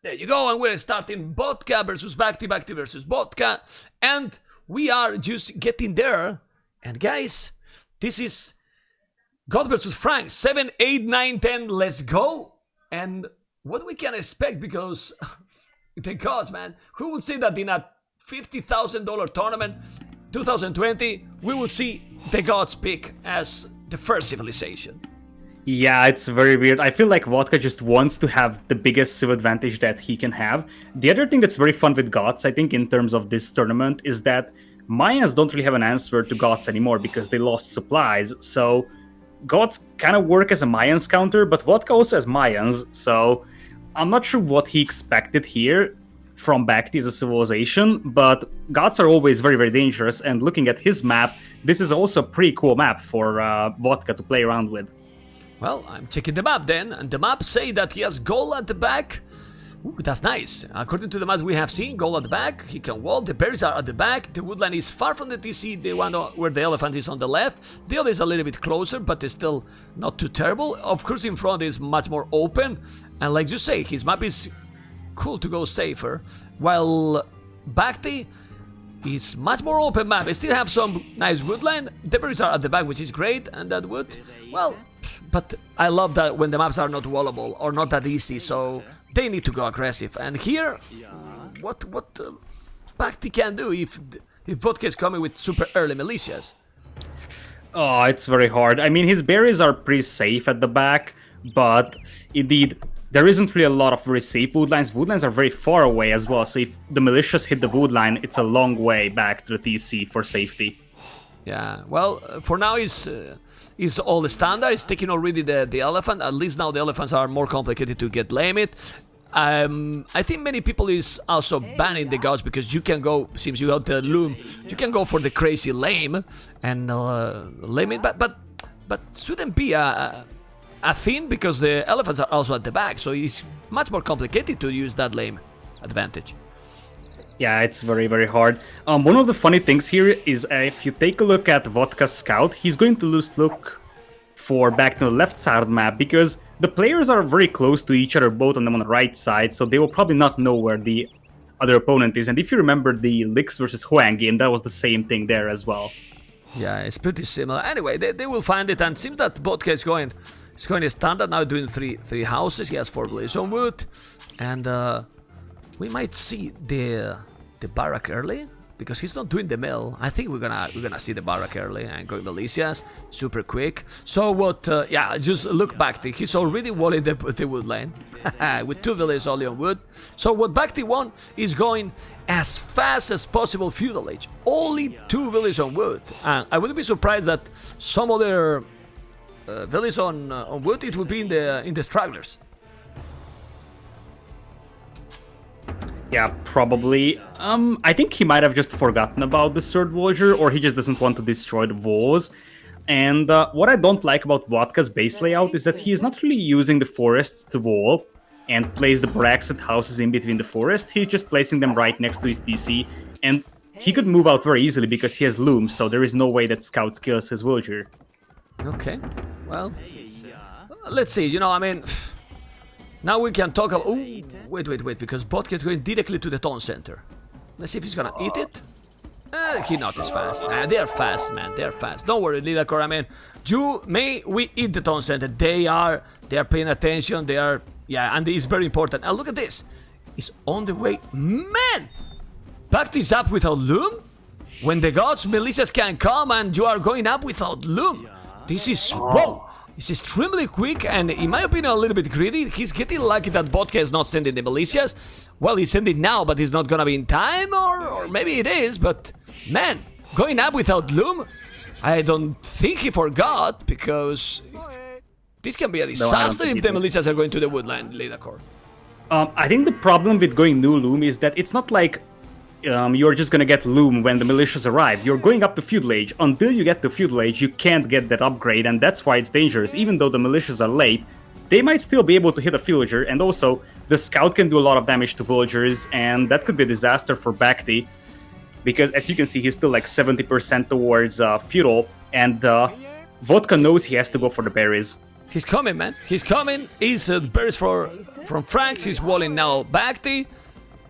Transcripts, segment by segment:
There you go, and we're starting Vodka versus BacT, BacT versus Vodka, and we are just getting there. And guys, this is God versus Frank, 7, 8, 9, 10, let's go. And what we can expect, because the gods, man, who would say that in a $50,000 tournament, 2020, we will see the gods pick as the first civilization. Yeah, it's very weird. I feel like Vodka just wants to have the biggest civ advantage that he can have. The other thing that's very fun with Gods, I think, in terms of this tournament, is that Mayans don't really have an answer to Gods anymore because they lost supplies. So Gods kind of work as a Mayans counter, but Vodka also has Mayans. So I'm not sure what he expected here from BacT as a civilization, but Gods are always very, very dangerous. And looking at his map, this is also a pretty cool map for Vodka to play around with. Well, I'm checking the map then, and the map say that he has goal at the back. Ooh, that's nice. According to the map we have seen, goal at the back, he can wall, the berries are at the back, the woodland is far from the TC, the one where the elephant is on the left, the other is a little bit closer, but it's still not too terrible. Of course, in front is much more open, and like you say, his map is cool to go safer, while BacT is much more open map. They still have some nice woodland, the berries are at the back, which is great, and that wood, well, but I love that when the maps are not wallable or not that easy, so they need to go aggressive. And here, what BacT can do if Vodka is coming with super early militias? Oh, it's very hard. I mean, his berries are pretty safe at the back, but indeed, there isn't really a lot of very safe woodlines. Woodlines are very far away as well, so if the militias hit the woodline, it's a long way back to the TC for safety. Yeah, well, for now is all the standard. It's taking already the elephant. At least now the elephants are more complicated to get limit. I think many people is also banning the gods because you can go, since you have the loom, you can go for the crazy lame and lame it, but shouldn't be a thing because the elephants are also at the back, so it's much more complicated to use that lame advantage. Yeah, it's very, very hard. One of the funny things here is if you take a look at Vodka's scout, he's going to look for back to the left side of the map because the players are very close to each other, both on them on the right side, so they will probably not know where the other opponent is. And if you remember the Lix versus Huang game, that was the same thing there as well. Yeah, it's pretty similar. Anyway, they will find it, and it seems that Vodka is going standard now, doing three houses. He has 4 blaze on wood, and we might see the barrack early because he's not doing the mill. I think we're gonna see the barrack early and going militias super quick. So what? Yeah, just look back. He's already walling the wood lane with 2 villages only on wood. So what BacT want is going as fast as possible feudal age. Only 2 villages on wood. And I wouldn't be surprised that some other villages on wood it would be in the stragglers. Yeah, probably. I think he might have just forgotten about the third villager, or he just doesn't want to destroy the walls. And what I don't like about Vodka's base layout is that he is not really using the forests to wall and place the barracks and houses in between the forest. He's just placing them right next to his TC, and he could move out very easily because he has looms, so there is no way that Scout kills his villager. Okay, well, let's see, you know, I mean, now we can talk about... Ooh, wait, because Vodka is going directly to the town center. Let's see if he's gonna eat it. He not as fast. They are fast, man, they are fast. Don't worry, Lidakor, I mean, we eat the town center. They are paying attention, they are... Yeah, and it's very important. And look at this. It's on the way. Man! BacT is up without loom? When the gods, militias can come and you are going up without loom. This is... Whoa! It's extremely quick and, in my opinion, a little bit greedy. He's getting lucky that Vodka is not sending the militias. Well, he's sending now, but he's not gonna be in time, or maybe it is, but... Man, going up without loom? I don't think he forgot, because... This can be a disaster if the militias are going to the woodland, Lidakor. I think the problem with going new loom is that it's not like you're just gonna get loom when the militias arrive. You're going up to feudal age. Until you get to feudal age, you can't get that upgrade, and that's why it's dangerous. Even though the militias are late, they might still be able to hit a villager, and also the scout can do a lot of damage to villagers, and that could be a disaster for BacT, because as you can see, he's still like 70% towards feudal, and Vodka knows he has to go for the berries. He's coming, man. He's coming. He's berries from Franks. He's walling now BacT.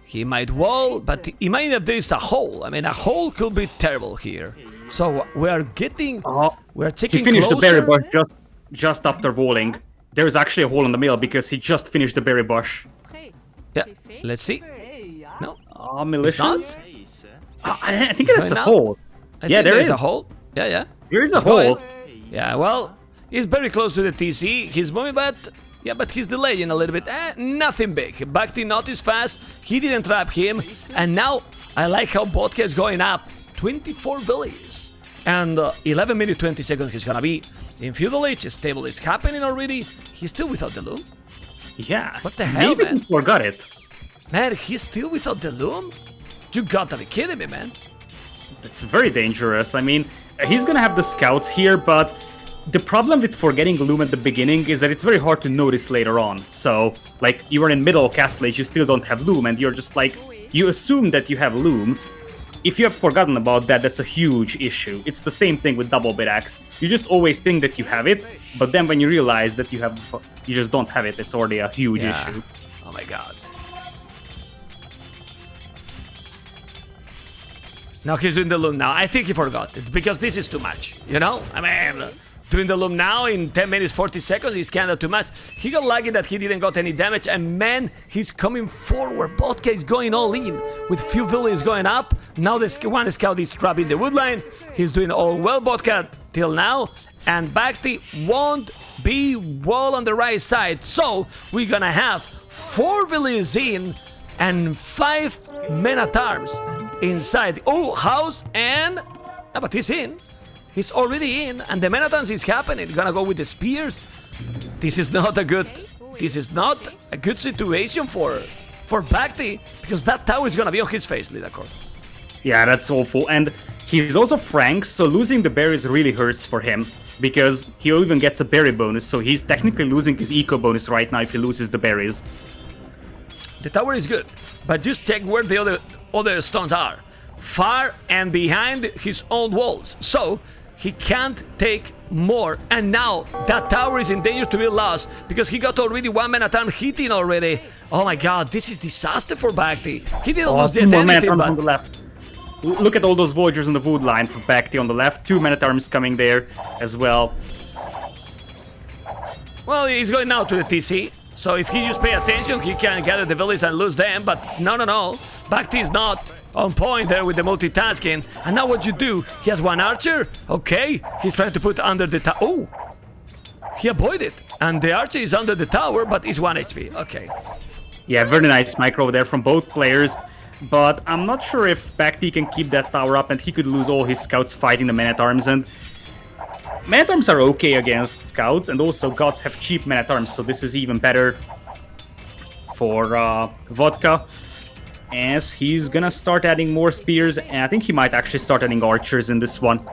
He might wall, but imagine if there is a hole. I mean, a hole could be terrible here. So we are getting... we're taking He finished closer. the berry bush just after walling. There is actually a hole in the middle because he just finished the berry bush. Yeah, let's see. No, malicious? I think that's a hole. Yeah, there is a hole. Yeah. There is a hole. Yeah, well, he's very close to the TC. He's moving, but he's delaying a little bit. Nothing big. BacT not as fast. He didn't trap him. And now, I like how Vodka is going up. 24 villies. And 11 minutes 20 seconds he's gonna be in feudal age. Stable is happening already. He's still without the loom. Yeah. What the hell, maybe man? He forgot it. Man, he's still without the loom? You gotta be kidding me, man. It's very dangerous. I mean, he's gonna have the scouts here, but the problem with forgetting loom at the beginning is that it's very hard to notice later on. So, like, you are in middle castle age, you still don't have loom, and you're just like, you assume that you have loom. If you have forgotten about that, that's a huge issue. It's the same thing with double bit axe. You just always think that you have it, but then when you realize that you just don't have it, it's already a huge issue. Oh my god. Now he's doing the loom now. I think he forgot it, because this is too much, you know? I mean, doing the loom now in 10 minutes 40 seconds is kinda too much. He got lucky that he didn't got any damage, and man, he's coming forward. Vodka is going all in, with few villains going up. Now the one scout is trapped in the woodline. He's doing all well, Vodka, till now. And BacT won't be wall on the right side. So, we're gonna have 4 villains in, and 5 men-at-arms inside. Oh, house and... No, but he's in. He's already in, and the men-at-arms is happening. Gonna go with the spears. This is not a good situation for BacT, because that tower is gonna be on his face, Lidacor. Yeah, that's awful. And he's also Frank, so losing the berries really hurts for him, because he even gets a berry bonus, so he's technically losing his eco bonus right now if he loses the berries. The tower is good, but just check where the other stones are. Far and behind his own walls. So, he can't take more. And now, that tower is in danger to be lost, because he got already 1 man-at-arm hitting already. Oh my god, this is disaster for BacT. He didn't lose the anything, but... on the left. Look at all those villagers on the wood line for BacT on the left. 2 men-at-arms coming there as well. Well, he's going now to the TC. So if he just pay attention, he can gather the villages and lose them. But no. BacT is not on point there with the multitasking. And now what you do? He has 1 archer. Okay. He's trying to put under the tower. Oh! He avoided. And the archer is under the tower, but is 1 HP. Okay. Yeah, very nice micro there from both players. But I'm not sure if BacT can keep that tower up, and he could lose all his scouts fighting the men-at-arms. And men-at-arms are okay against scouts, and also gods have cheap men-at-arms, so this is even better for Vodka, as he's gonna start adding more spears, and I think he might actually start adding archers in this one.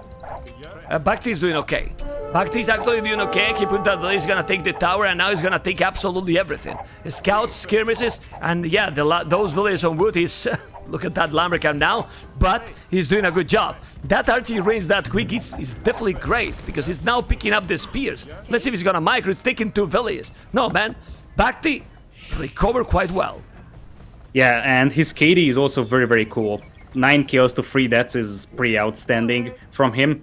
BacT is doing okay. BacT is actually doing okay. He put that he's gonna take the tower, and now he's gonna take absolutely everything. Scouts, skirmishes, and yeah, those villages on wood is... Look at that lumbercamp now, but he's doing a good job. That archer range that quick is definitely great, because he's now picking up the spears. Let's see if he's gonna micro. It's taking 2 villages. No, man. BacT recovered quite well. Yeah, and his KD is also very, very cool. 9 kills to 3 deaths is pretty outstanding from him.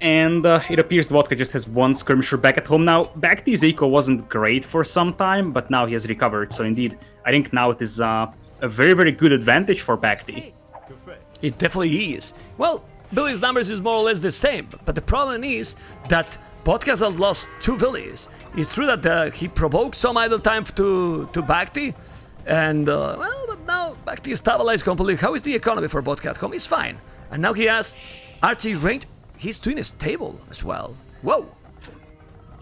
And it appears Vodka just has 1 skirmisher back at home now. BacT's eco wasn't great for some time, but now he has recovered. So indeed, I think now it is a very, very good advantage for BacT. It definitely is. Well, Billy's numbers is more or less the same, but the problem is that Vodka has lost 2 villages. It's true that he provoked some idle time to BacT, and well, but now BacT is stabilized completely. How is the economy for Vodka at home? It's fine. And now he has archery range. He's doing a stable as well. Whoa!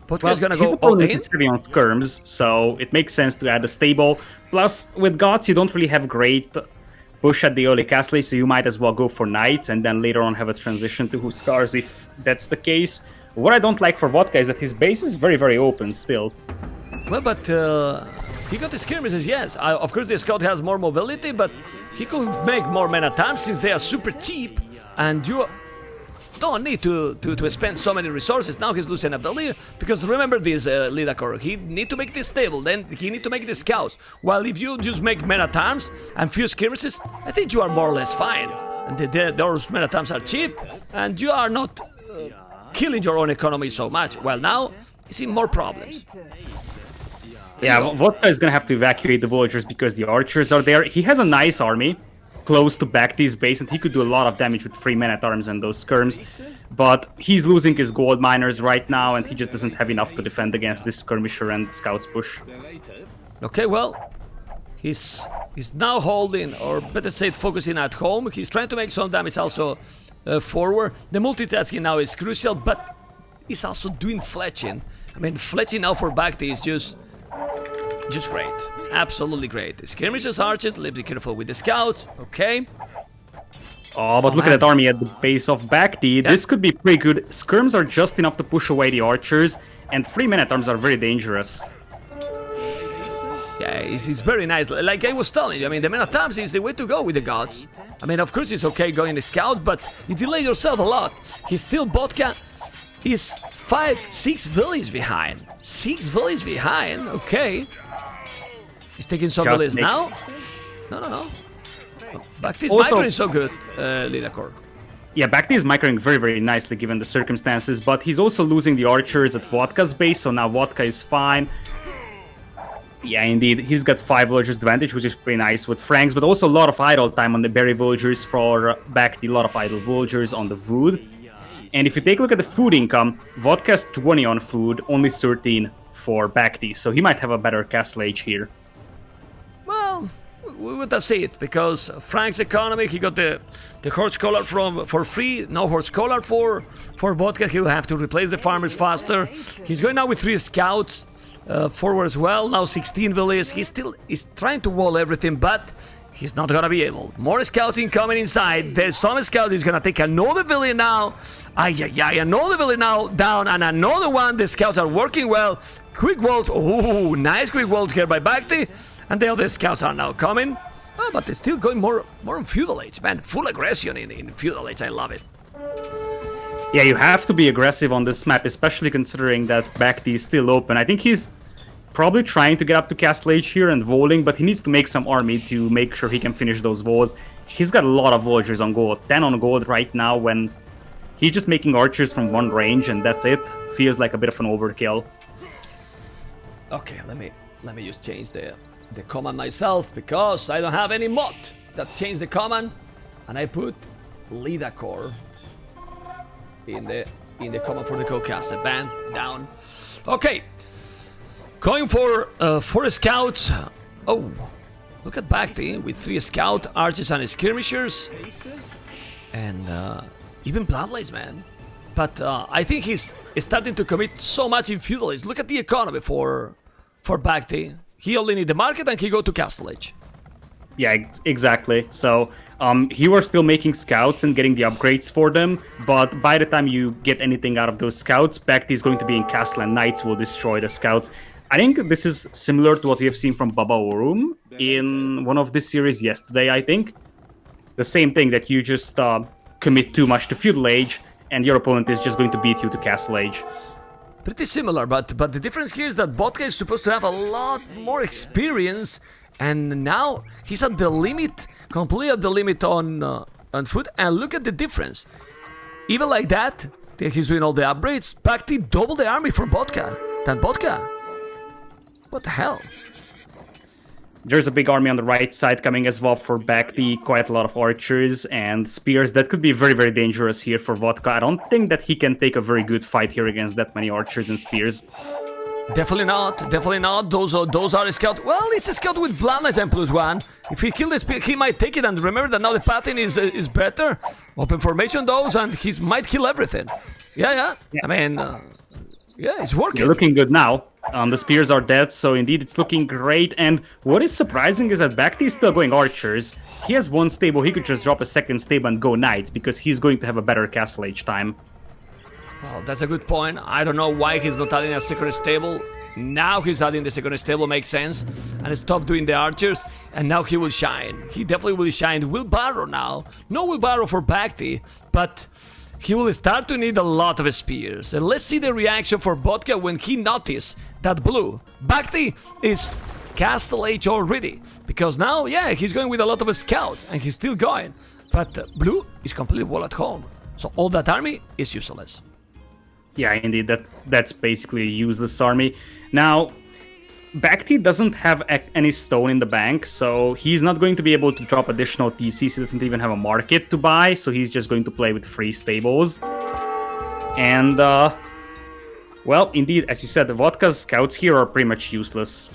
Vodka's gonna go all in. He's heavy on skirms, so it makes sense to add a stable. Plus, with gods, you don't really have great push at the early castle, so you might as well go for knights and then later on have a transition to Huskars if that's the case. What I don't like for Vodka is that his base is very, very open still. Well, but he got the skirmishes, yes. Of course, the scout has more mobility, but he could make more men-at-arms since they are super cheap. And you... don't need to spend so many resources. Now he's losing ability, because remember this, Lidakor, he need to make this stable, then he need to make the scouts. While if you just make men-at-arms and few skirmishes, I think you are more or less fine. And those men-at-arms are cheap, and you are not killing your own economy so much. Well, now you see more problems. Yeah, Vodka is gonna have to evacuate the villagers because the archers are there. He has a nice army close to BacT's base, and he could do a lot of damage with 3 men-at-arms and those skirms. But he's losing his gold miners right now, and he just doesn't have enough to defend against this skirmisher and scouts push. Okay, well, he's now holding, or better say focusing at home. He's trying to make some damage also forward. The multitasking now is crucial, but he's also doing fletching. I mean, fletching now for BacT is just great. Absolutely great. Skirmishes, archers, be careful with the scouts. Okay. Oh, but look at that army at the base of BacT. Yeah. This could be pretty good. Skirms are just enough to push away the archers, and 3 men-at-arms are very dangerous. Yeah, it's very nice. Like I was telling you, I mean, the men-at-arms is the way to go with the gods. I mean, of course it's okay going the scout, but you delay yourself a lot. He's still Vodka. He's 5-6 villages behind. 6 villages behind, okay. He's taking some villages now. No. BacT's micro is so good, Lidakor. Yeah, BacT is microing very, very nicely given the circumstances, but he's also losing the archers at Vodka's base, so now Vodka is fine. Yeah, indeed, he's got 5 villagers advantage, which is pretty nice with Franks, but also a lot of idle time on the berry villagers for BacT, a lot of idle villagers on the Vood. And if you take a look at the food income, Vodka has 20 on food, only 13 for BacT, so he might have a better castle age here. Well, we would see it, because Frank's economy, he got the horse collar for free, no horse collar for Vodka. He'll have to replace the farmers faster. He's going now with 3 scouts forward as well, now 16 villages. He's trying to wall everything, but he's not gonna be able. More scouting coming inside. There's some scout is gonna take another village now. Another village now down, and another one. The scouts are working well. Quick vault. Oh, nice quick vault here by BacT. And the other scouts are now coming. Oh, but they're still going more on feudal age, man. Full aggression in feudal age. I love it. Yeah, you have to be aggressive on this map, especially considering that BacT is still open. I think he's probably trying to get up to Castle Age here and walling, but he needs to make some army to make sure he can finish those walls. He's got a lot of villagers on gold, 10 on gold right now, when he's just making archers from 1 range, and that's it. Feels like a bit of an overkill. Okay, let me just change the command myself, because I don't have any mod that changed the command, and I put Lidakor in the command for the co-caster. Bam, down. Okay. Going for 4 scouts. Oh, look at BacT with 3 scout, archers and skirmishers. And even bloodlines, man. But I think he's starting to commit so much in feudalism. Look at the economy for BacT. He only need the market and he go to Castle Age. Yeah, exactly. So he was still making scouts and getting the upgrades for them, but by the time you get anything out of those scouts, BacT is going to be in castle and knights will destroy the scouts. I think this is similar to what we have seen from Baba Orum in one of this series yesterday, I think. The same thing, that you just commit too much to feudal age and your opponent is just going to beat you to castle age. Pretty similar, but the difference here is that Vodka is supposed to have a lot more experience, and now he's at the limit, completely at the limit on foot. And look at the difference. Even like that, he's doing all the upgrades. BacT double the army for Vodka than Vodka. What the hell? There's a big army on the right side coming as well for BacT, quite a lot of archers and spears. That could be very, very dangerous here for Vodka. I don't think that he can take a very good fight here against that many archers and spears. Definitely not, definitely not. Those are a scout. Well, it's a scout with blindness and +1. If he kills the spear, he might take it. And remember that now the pattern is better. Open formation those, and he might kill everything. Yeah. I mean, yeah, it's working. You're looking good now. The spears are dead, so indeed it's looking great. And what is surprising is that BacT is still going archers. He has 1 stable. He could just drop a 2nd stable and go knights, because he's going to have a better castle age time. Well, that's a good point. I don't know why he's not adding a 2nd stable. Now he's adding the 2nd stable, makes sense. And stop doing the archers, and now he will shine. He definitely will shine. Wheelbarrow now. No wheelbarrow for BacT, but he will start to need a lot of spears. And let's see the reaction for Vodka when he noticed that blue BacT is Castle Age already. Because now, yeah, he's going with a lot of scouts, and he's still going. But blue is completely well at home. So all that army is useless. Yeah, indeed, that's basically a useless army. Now, BacT doesn't have any stone in the bank, so he's not going to be able to drop additional TCs. He doesn't even have a market to buy, so he's just going to play with free stables. And, well, indeed, as you said, the Vodka's scouts here are pretty much useless.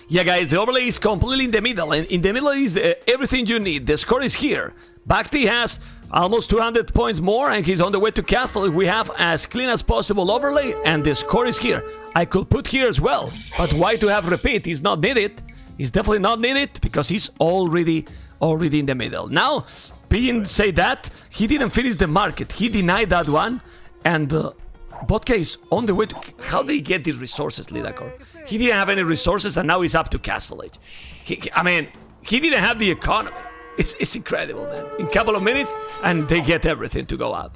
Yeah, guys, the overlay is completely in the middle, and in the middle is everything you need. The score is here. BacT has almost 200 points more, and he's on the way to castle. We have as clean as possible overlay, and the score is here. I could put here as well, but why to have repeat? He's not needed. He's definitely not needed because he's already in the middle. Now, being say that, he didn't finish the market. He denied that one, and Vodka is on the way to... How did he get these resources, Lidakor? He didn't have any resources, and now he's up to Castle Age. I mean, he didn't have the economy. It's incredible, man. In a couple of minutes, and they get everything to go up.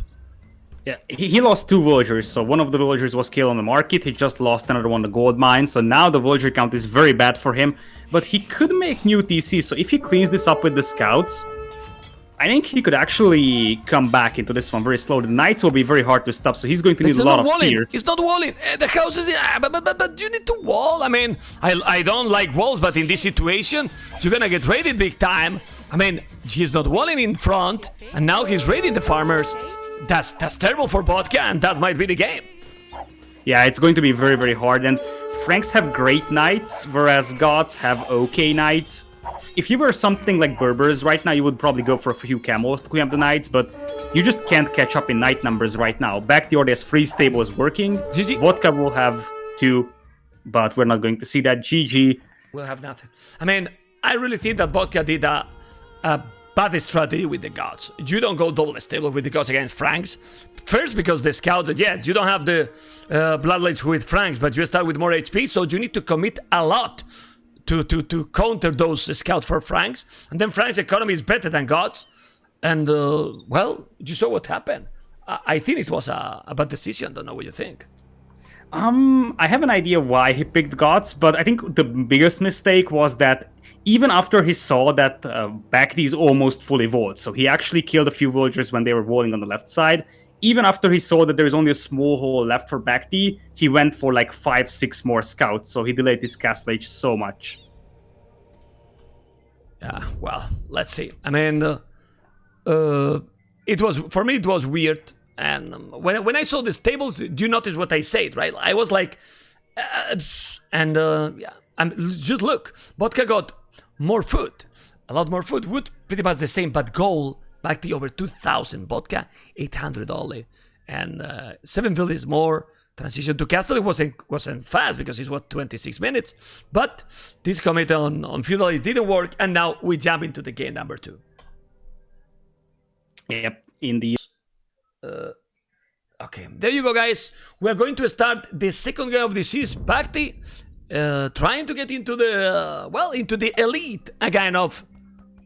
Yeah, he lost 2 villagers, so one of the villagers was killed on the market. He just lost another one, the gold mine, so now the villager count is very bad for him. But he could make new TC, so if he cleans this up with the scouts, I think he could actually come back into this one very slowly. The knights will be very hard to stop, so he's going to need a lot of spears. It's not walling. The house is... but you need to wall. I mean, I don't like walls, but in this situation, you're gonna get raided big time. I mean, he's not walling in front, and now he's raiding the farmers. That's terrible for Vodka, and that might be the game. Yeah, it's going to be very, very hard. And Franks have great knights, whereas Goths have okay knights. If you were something like Berbers right now, you would probably go for a few camels to clean up the knights, but you just can't catch up in knight numbers right now. BacT already has 3 stables working. GG. Vodka will have 2, but we're not going to see that. GG. We'll have nothing. I mean, I really think that Vodka did a bad strategy with the gods. You don't go double stable with the gods against Franks. First, because the scout, yes, you don't have the bloodlines with Franks, but you start with more HP, so you need to commit a lot to counter those scouts for Franks. And then Franks' economy is better than gods. And, well, you saw what happened. I think it was a bad decision. Don't know what you think. I have an idea why he picked gods, but I think the biggest mistake was that even after he saw that BacT is almost fully walled, so he actually killed a few villagers when they were walling on the left side. Even after he saw that there's only a small hole left for BacT, he went for like 5-6 more scouts, so he delayed his castle age so much. Yeah, well, let's see. I mean, it was, for me, it was weird. And when I saw the stables, do you notice what I said, right? I was like, yeah, just look, Vodka got more food, a lot more food, wood pretty much the same, but gold, BacT over 2,000, Vodka 800 only, and 7 villages more. Transition to castle wasn't fast because it's what 26 minutes, but this commit on feudal it didn't work, and now we jump into the game number 2. Yep, indeed. Okay, there you go, guys. We are going to start the second game of the series. BacT trying to get into the into the elite again of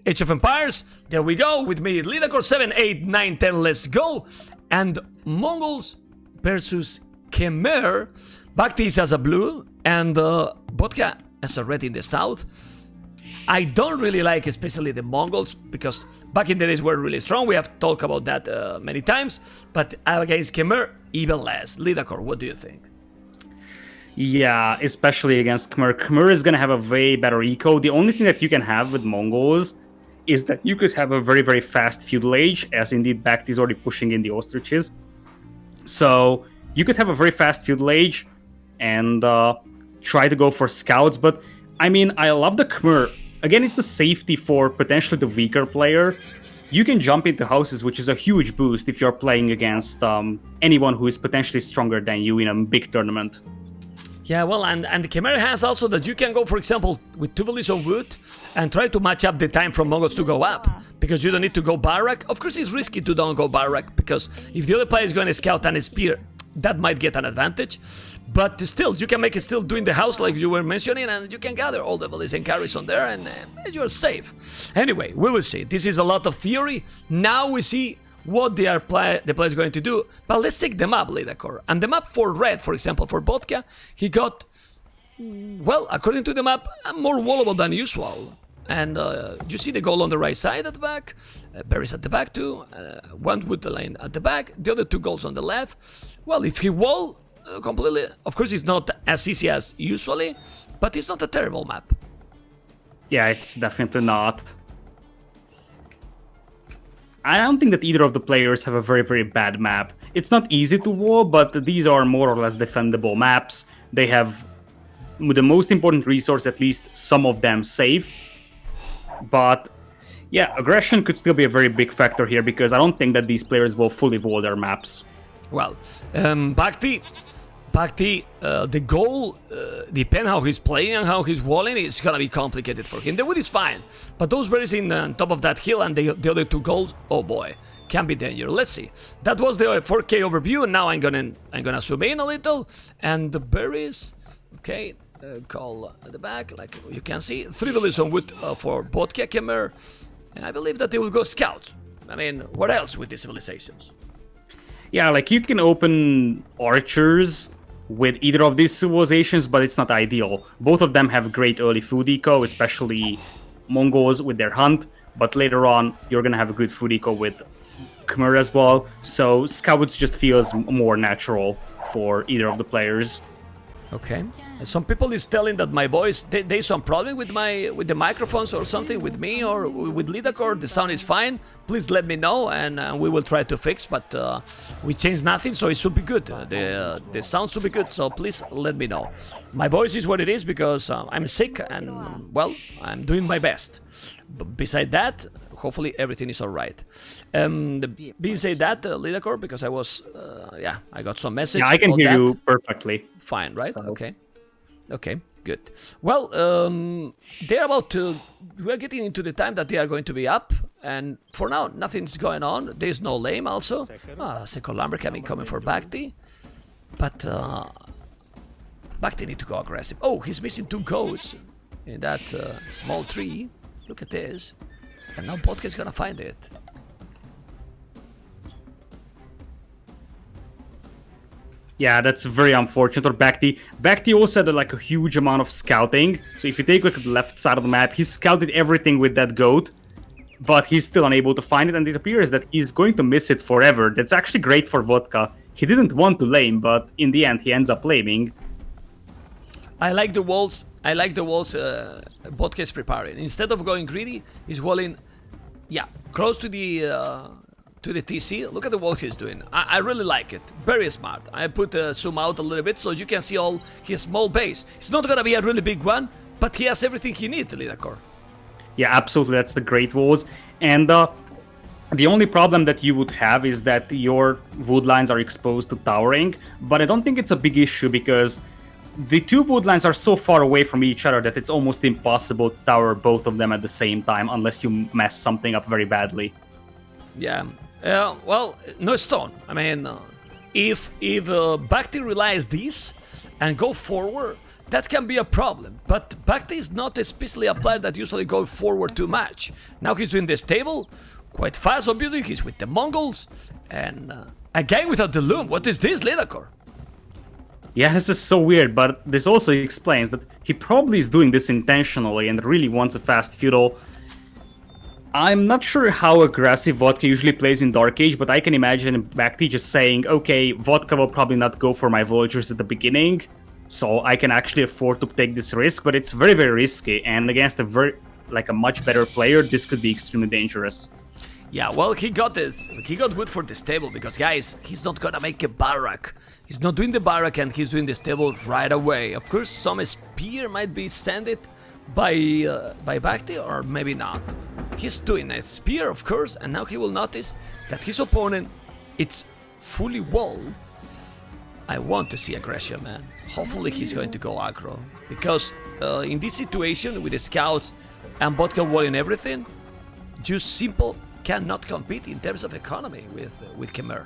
Age of Empires. There we go with me, Lidakor 7, 8, 9, 10. Let's go. And Mongols versus Khmer. BacT is as a blue, and Vodka as a red in the south. I don't really like especially the Mongols, because back in the days were really strong. We have talked about that many times. But against Khmer, even less. Lidakor, what do you think? Yeah, especially against Khmer. Khmer is going to have a way better eco. The only thing that you can have with Mongols is that you could have a very, very fast feudal age, as indeed BacT is already pushing in the ostriches. So you could have a very fast feudal age and try to go for scouts. But, I mean, I love the Khmer. Again, it's the safety for potentially the weaker player. You can jump into houses, which is a huge boost if you're playing against anyone who is potentially stronger than you in a big tournament. Yeah, well, and the Khmer has also that you can go, for example, with 2 villages of wood and try to match up the time from Mongols to go up, because you don't need to go barrack. Of course, it's risky to don't go barrack, because if the other player is going to scout and spear, that might get an advantage. But still, you can make it still doing the house like you were mentioning, and you can gather all the villages and carries on there, and you're safe. Anyway, we will see. This is a lot of theory. Now we see what the player is going to do. But let's take the map, Lidakor. And the map for red, for example, for Vodka, he got, well, according to the map, more wallable than usual. And you see the goal on the right side at the back, Barry's at the back too, one wood lane at the back, the other 2 goals on the left. Well, if he wall completely, of course it's not as easy as usually, but it's not a terrible map. Yeah, it's definitely not. I don't think that either of the players have a very, very bad map. It's not easy to wall, but these are more or less defendable maps. They have the most important resource, at least some of them, safe. But yeah, aggression could still be a very big factor here, because I don't think that these players will fully wall their maps. Well, BacT, the goal, depending how he's playing and how he's walling, it's gonna be complicated for him. The wood is fine, but those berries in on top of that hill and the other 2 goals, oh boy, can be dangerous. Let's see. That was the 4K overview, and now I'm gonna zoom in a little, and the berries, okay. Call at the back, like you can see, 3 villages on wood for Vodka, Khmer, and I believe that they will go scout. I mean, what else with these civilizations? Yeah, like you can open archers with either of these civilizations, but it's not ideal. Both of them have great early food eco, especially Mongols with their hunt, but later on you're gonna have a good food eco with Khmer as well, so scouts just feels more natural for either of the players. Okay. And some people is telling that my voice, there's some problem with the microphones or something with me or with Lidakor. The sound is fine. Please let me know, and we will try to fix. But we changed nothing, so it should be good. The sound should be good. So please let me know. My voice is what it is because I'm sick, and well, I'm doing my best. But beside that, hopefully everything is all right. Beside that, Lidakor, because I was, I got some message. Yeah, I can hear you perfectly. Fine, right? So. Okay, good. Well, they're about to... We're getting into the time that they are going to be up, and for now, nothing's going on. There's no lame also. Second Lumber coming for BacT. But BacT need to go aggressive. Oh, he's missing 2 goats in that small tree. Look at this. And now Vodka's gonna find it. Yeah, that's very unfortunate for BacT. BacT also had like a huge amount of scouting. So if you take a look at the left side of the map, he scouted everything with that goat, but he's still unable to find it, and it appears that he's going to miss it forever. That's actually great for Vodka. He didn't want to lame, but in the end he ends up laming. I like the walls. Vodka is preparing. Instead of going greedy, he's walling, close to the TC. Look at the walls he's doing. I really like it. Very smart. I put zoom out a little bit so you can see all his small base. It's not gonna be a really big one, but he has everything he needs, Lidakor. Yeah, absolutely. That's the great walls. And the only problem that you would have is that your wood lines are exposed to towering, but I don't think it's a big issue because the 2 wood lines are so far away from each other that it's almost impossible to tower both of them at the same time unless you mess something up very badly. Yeah. Well, no stone. I mean, if BacT relies this and go forward, that can be a problem. But BacT is not especially a player that usually goes forward too much. Now he's doing the stable quite fast, obviously. He's with the Mongols. And again without the loom. What is this, Lidakor? Yeah, this is so weird, but this also explains that he probably is doing this intentionally and really wants a fast feudal. I'm not sure how aggressive Vodka usually plays in Dark Age, but I can imagine BacT just saying, okay, Vodka will probably not go for my villagers at the beginning, so I can actually afford to take this risk, but it's very, very risky, and against a much better player, this could be extremely dangerous. Yeah, well, he got this. He got wood for the stable because, guys, he's not gonna make a barrack. He's not doing the barrack and he's doing the stable right away. Of course, some spear might be sent by BacT or maybe not. He's doing a spear, of course, and now he will notice that his opponent, it's fully walled. I want to see aggression, man. Hopefully he's going to go aggro. Because in this situation, with the scouts and Vodka walling everything, just simple cannot compete in terms of economy with Khmer.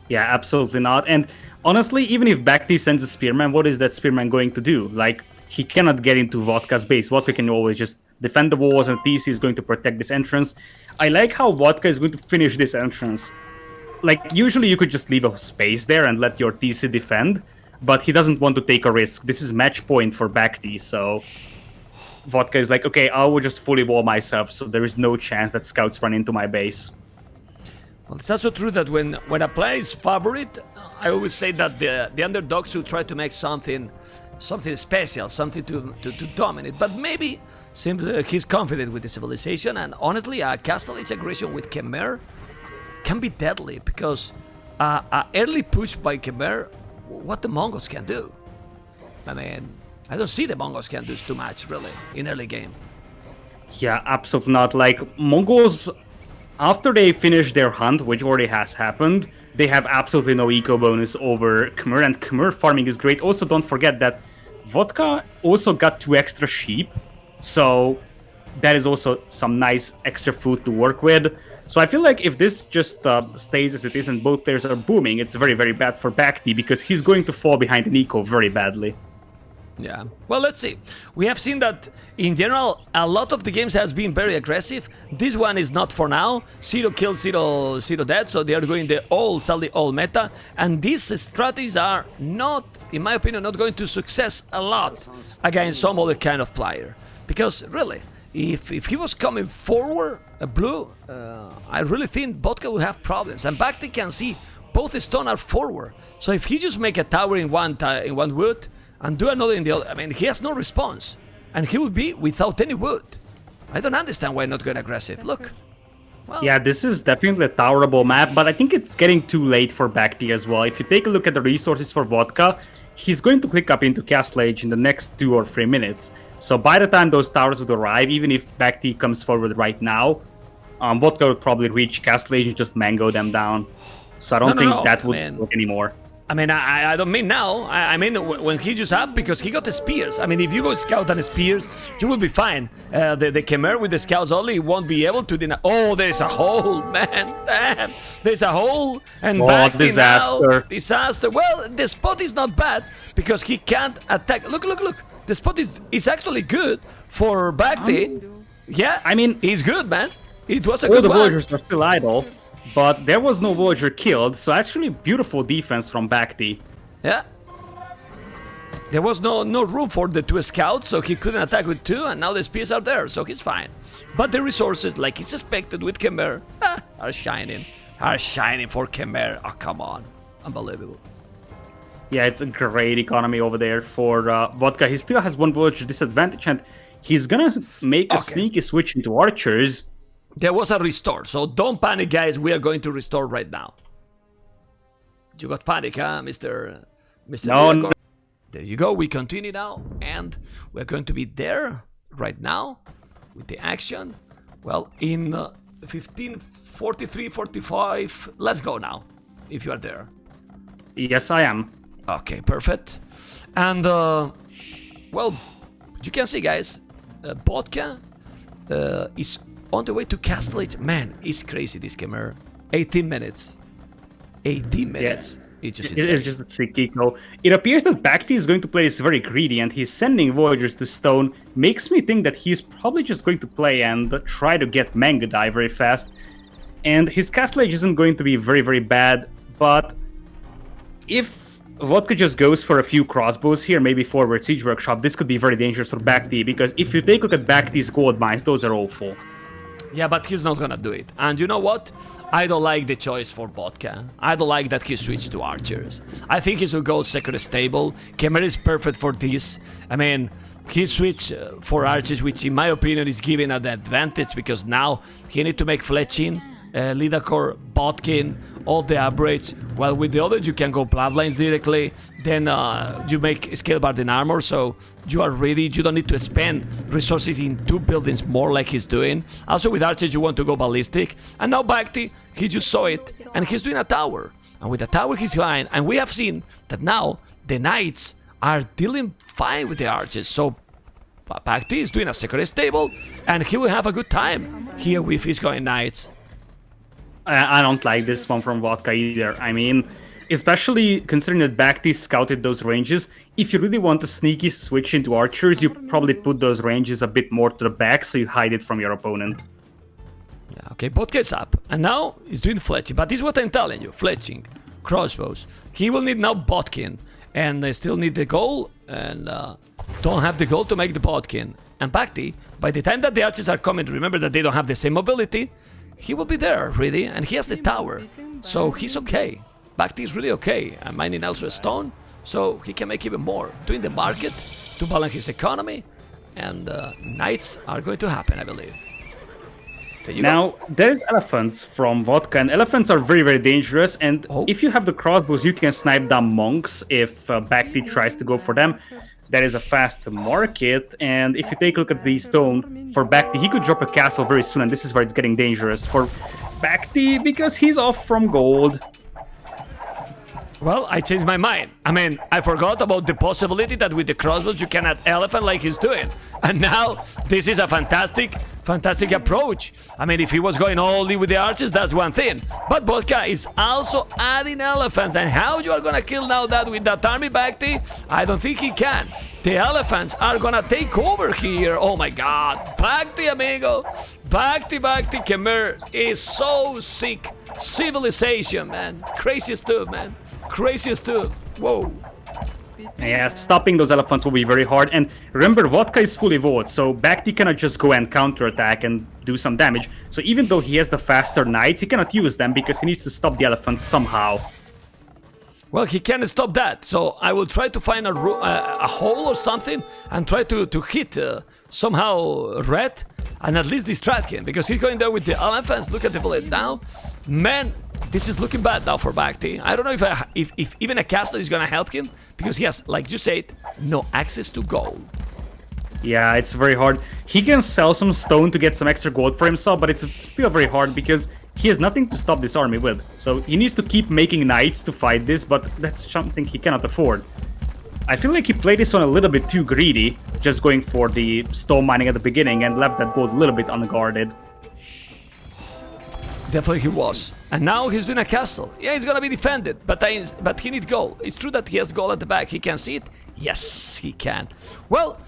Yeah, absolutely not. And honestly, even if BacT sends a spearman, what is that spearman going to do? Like, he cannot get into Vodka's base. Vodka can always just defend the walls, and TC is going to protect this entrance. I like how Vodka is going to finish this entrance. Like, usually you could just leave a space there and let your TC defend, but he doesn't want to take a risk. This is match point for BacT, so Vodka is like, okay, I will just fully wall myself, so there is no chance that scouts run into my base. Well, it's also true that when a player is favorite, I always say that the underdogs should try to make something special, something to dominate. But maybe simply he's confident with the civilization, and honestly, a castle integration with Khmer can be deadly, because an early push by Khmer, what the Mongols can do. I mean, I don't see the Mongols can do too much, really, in early game. Yeah, absolutely not. Like, Mongols, after they finish their hunt, which already has happened, they have absolutely no eco bonus over Khmer, and Khmer farming is great. Also, don't forget that Vodka also got 2 extra sheep, so that is also some nice extra food to work with. So I feel like if this just stays as it is and both players are booming, it's very, very bad for BacT, because he's going to fall behind an eco very badly. Yeah, well, let's see. We have seen that, in general, a lot of the games has been very aggressive. This one is not for now. 0 kills, 0 dead, so they are going the sadly all meta. And these strategies are not, in my opinion, not going to success a lot against some other kind of player. Because, really, if he was coming forward, blue, I really think Vodka will have problems. And BacT can see both stone are forward. So if he just make a tower in one wood, and do another in the other, I mean, he has no response. And he will be without any wood. I don't understand why not going aggressive. Look. Well, yeah, this is definitely a towerable map, but I think it's getting too late for BacT as well. If you take a look at the resources for Vodka, he's going to click up into Castle Age in the next 2 or 3 minutes. So by the time those towers would arrive, even if BacT comes forward right now, Vodka would probably reach Castle Age and just mango them down. So I don't think that would work anymore. I mean, I don't mean now. I mean when he just up, because he got the spears. I mean, if you go scout and spears, you will be fine. The Khmer with the scouts only won't be able to deny. Oh, there's a hole, man. Damn. There's a hole. And BacT disaster. Now, disaster. Well, the spot is not bad, because he can't attack. Look. The spot is actually good for BacT. Yeah, I mean, he's good, man. It was a good one. All the villagers are still idle. But there was no villager killed, so actually beautiful defense from BacT. Yeah. There was no room for the 2 scouts, so he couldn't attack with 2, and now the spears are there, so he's fine. But the resources, like he's expected with Khmer, are shining. Are shining for Khmer. Oh, come on. Unbelievable. Yeah, it's a great economy over there for Vodka. He still has 1 villager disadvantage, and he's gonna make a sneaky switch into archers. There was a restore, so don't panic, guys. We are going to restore right now. You got panic, huh, Mr. No. There you go. We continue now, and we're going to be there right now with the action. Well, in 15:43:45. Let's go now, if you are there. Yes, I am. Okay, perfect. And well, you can see, guys, Vodka is on the way to Castle Age. Man, it's crazy, this Khmer. 18 minutes. 18 minutes. Yeah. It's just a sick eco. It appears that BacT is going to play this very greedy, and he's sending Voyagers to stone. Makes me think that he's probably just going to play and try to get Mango Die very fast. And his Castle Age isn't going to be very, very bad, but if Vodka just goes for a few crossbows here, maybe forward Siege Workshop, this could be very dangerous for BacT, because if you take a look at BacT's gold mines, those are all full. Yeah, but he's not gonna do it. And you know what? I don't like the choice for Vodka. I don't like that he switched to archers. I think he should go second stable. Khmer is perfect for this. I mean, he switched for archers, which in my opinion is giving an advantage, because now he need to make Fletching, Lidacor, Bodkin, all the upgrades. While with the others you can go Bloodlines directly, then you make Scalebard in armor, so you are ready. You don't need to spend resources in 2 buildings more like he's doing. Also with archers you want to go ballistic, and now BacT, he just saw it, and he's doing a tower. And with the tower he's fine, and we have seen that now the knights are dealing fine with the archers, so BacT is doing a second stable, and he will have a good time here with his going knights. I don't like this one from Vodka either. I mean, especially considering that BacT scouted those ranges. If you really want a sneaky switch into archers, you probably put those ranges a bit more to the back so you hide it from your opponent. Yeah, okay, Vodka's up. And now he's doing fletching. But this is what I'm telling you. Fletching. Crossbows. He will need now Bodkin. And they still need the goal. And don't have the goal to make the Bodkin. And BacT, by the time that the archers are coming, remember that they don't have the same mobility. He will be there, really. And he has the tower. So he's okay. BacT is really okay. And mining also a stone. So he can make even more. Doing the market to balance his economy. And knights are going to happen, I believe. Now, there's elephants from Vodka, and elephants are very, very dangerous, and if you have the crossbows, you can snipe down monks if BacT tries to go for them. That is a fast market, and if you take a look at the stone, for BacT, he could drop a castle very soon, and this is where it's getting dangerous for BacT, because he's off from gold. Well, I changed my mind. I mean, I forgot about the possibility that with the crossbows you can add elephant like he's doing. And now, this is a fantastic approach. I mean, if he was going only with the archers, that's one thing. But Vodka is also adding elephants. And how you are gonna kill now that with that army BacT? I don't think he can. The elephants are gonna take over here. Oh my god. BacT, amigo. BacT, Khmer is so sick. Civilization, man. Craziest dude, man. Craziest dude. Whoa. Yeah, stopping those elephants will be very hard. And remember, Vodka is fully evolved, so BacT cannot just go and counterattack and do some damage. So even though he has the faster knights, he cannot use them because he needs to stop the elephants somehow. Well, he can't stop that, so I will try to find a hole or something and try to hit somehow Red and at least distract him, because he's going there with the elephants. Look at the bullet now. Man, this is looking bad now for BacT. I don't know if even a castle is gonna help him, because he has, like you said, no access to gold. Yeah, it's very hard. He can sell some stone to get some extra gold for himself, but it's still very hard because he has nothing to stop this army with. So he needs to keep making knights to fight this, but that's something he cannot afford. I feel like he played this one a little bit too greedy, just going for the stone mining at the beginning and left that gold a little bit unguarded. Definitely he was. And now he's doing a castle. Yeah, he's gonna be defended, but he needs gold. It's true that he has gold at the back. He can see it? Yes, he can. Well,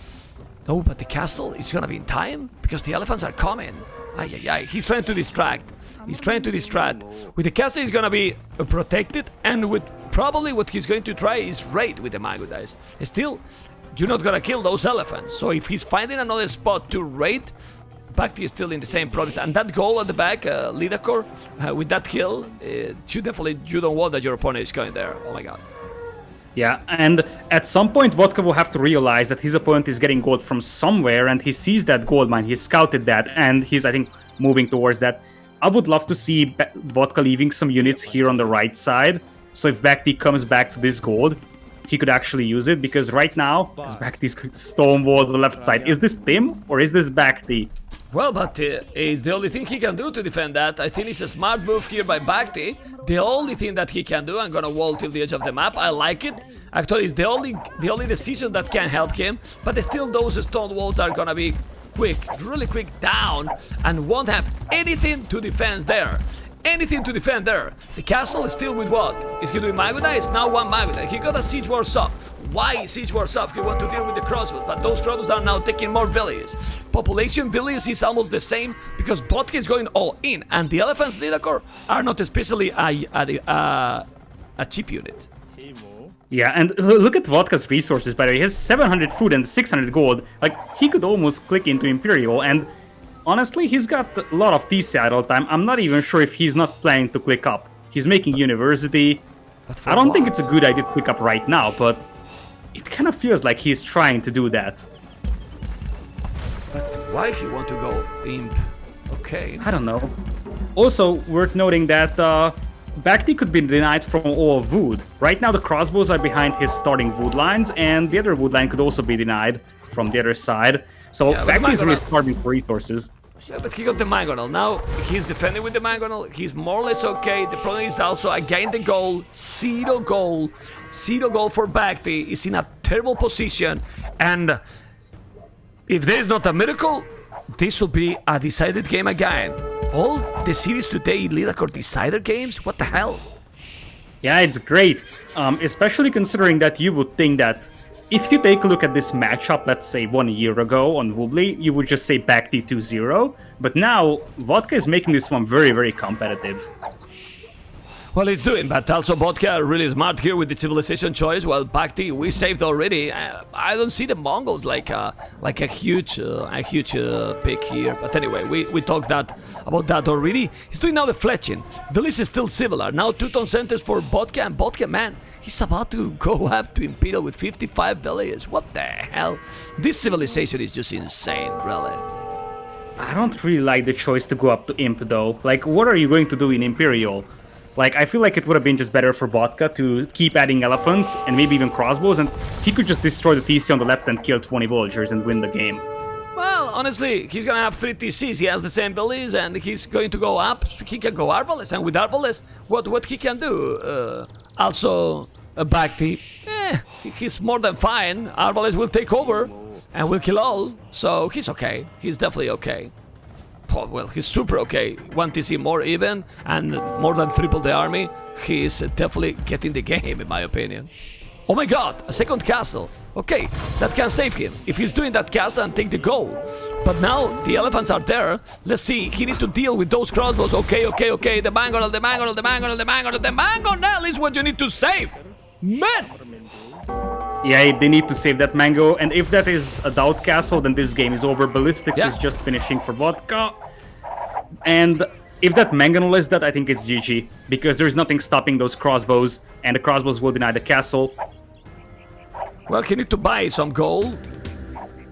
no, but the castle is gonna be in time, because the elephants are coming. Ay, ay, ay. He's trying to distract. He's trying to distract. With the castle, he's gonna be protected, and with probably what he's going to try is raid with the Mango Dice. Still, you're not gonna kill those elephants. So if he's finding another spot to raid, BacT is still in the same province. And that goal at the back, Lidakor, with that hill, you don't want that your opponent is going there. Oh my god. Yeah, and at some point Vodka will have to realize that his opponent is getting gold from somewhere, and he sees that gold mine, he scouted that, and he's, I think, moving towards that. I would love to see Vodka leaving some units here on the right side, so if BacT comes back to this gold, he could actually use it, because right now, as BacT's stonewall to the left side, is this Tim, or is this BacT? Well, but it's the only thing he can do to defend that. I think it's a smart move here by BacT. The only thing that he can do, I'm gonna wall till the edge of the map. I like it. Actually, it's the only decision that can help him. But still, those stone walls are gonna be quick, really quick down, and won't have anything to defend there. Anything to defend there. The castle is still with what? Is he doing Magoda? It's now one Magoda. He got a siege wars up. Why siege wars up? He want to deal with the crossbows, but those crossbows are now taking more villages. Population villages is almost the same, because Vodka is going all in, and the elephants Lidakor are not especially a cheap unit. Yeah, and look at Vodka's resources, by the way. He has 700 food and 600 gold. Like, he could almost click into Imperial, and honestly, he's got a lot of TC all the time. I'm not even sure if he's not planning to click up. He's making university. I don't think it's a good idea to click up right now, but it kind of feels like he's trying to do that. But why he want to go imp? Okay. I don't know. Also, worth noting that BacT could be denied from all of Wood. Right now, the crossbows are behind his starting Wood lines, and the other Wood line could also be denied from the other side. So yeah, BacT is really starving for resources. Yeah, but he got the Mangonel. Now he's defending with the Mangonel. He's more or less okay. The problem is also again the goal. Zero goal for BacT. He's in a terrible position. And if there is not a miracle, this will be a decided game again. All the series today, Lidakor decider games? What the hell? Yeah, it's great. Especially considering that you would think that if you take a look at this matchup, let's say 1 year ago on voobly, you would just say BacT 2-0. But now, Vodka is making this one very, very competitive. Well, he's doing, but also Vodka really smart here with the civilization choice. Well, BacT we saved already. I don't see the Mongols like a huge pick here. But anyway, we talked about that already. He's doing now the fletching. The list is still similar. Now 2-tone centers for Vodka, and Vodka, man, he's about to go up to Imperial with 55 villages. What the hell? This civilization is just insane, really. I don't really like the choice to go up to Imp, though. Like, what are you going to do in Imperial? Like, I feel like it would have been just better for Vodka to keep adding elephants and maybe even crossbows, and he could just destroy the TC on the left and kill 20 villagers and win the game. Well, honestly, he's gonna have 3 TCs. He has the same abilities, and he's going to go up. He can go Arbalest, and with Arbalest, what he can do? Also, a BacT, he's more than fine. Arbalest will take over and will kill all, so he's okay. He's definitely okay. Oh, well, he's super okay. 1 TC more even, and more than triple the army. He's definitely getting the game, in my opinion. Oh my god, a second castle. Okay, that can save him if he's doing that castle and take the goal. But now the elephants are there. Let's see, he needs to deal with those crossbows. Okay, the mangonel, the mangonel, the mangonel, the mangonel. The mangonel is what you need to save. Man! Yeah, they need to save that mango, and if that is a doubt castle, then this game is over. Ballistics is just finishing for Vodka. And if that mangonel is that, I think it's GG, because there's nothing stopping those crossbows, and the crossbows will deny the castle. Well, he needs to buy some gold